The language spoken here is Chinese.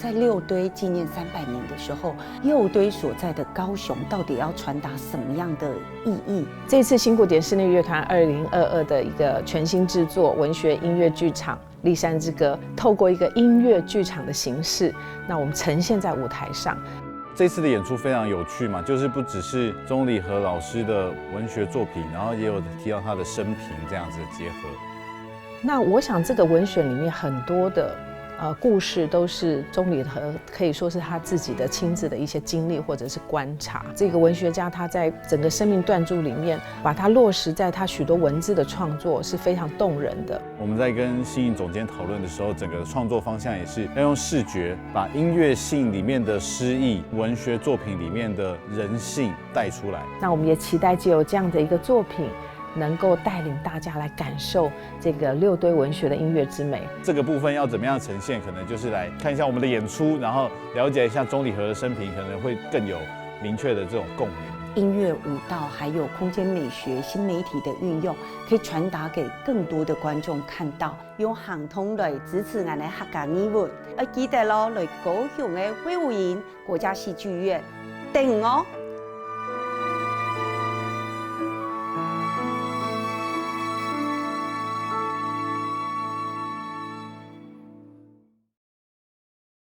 在六堆纪念300年的时候，六堆所在的高雄到底要传达什么样的意义？这次新古典室内乐团2022的一个全新制作文学音乐剧场《骊山之歌》，透过一个音乐剧场的形式，那我们呈现在舞台上。这次的演出非常有趣嘛，就是不只是钟理和老师的文学作品，然后也有提到他的生平这样子的结合。那我想这个文选里面很多的故事都是钟理和可以说是他自己的亲自的一些经历或者是观察。这个文学家他在整个生命断柱里面，把它落实在他许多文字的创作是非常动人的。我们在跟新颖总监讨论的时候，整个创作方向也是要用视觉把音乐性里面的诗意、文学作品里面的人性带出来。那我们也期待藉由这样的一个作品，能够带领大家来感受这个六堆文学的音乐之美。这个部分要怎么样呈现，可能就是来看一下我们的演出，然后了解一下钟理和的生平，可能会更有明确的这种共鸣。音乐、舞蹈还有空间美学、新媒体的运用，可以传达给更多的观众看到，用行通来支持我们的客家艺术。记得咯，来高雄的惠湖营国家戏剧院等哦。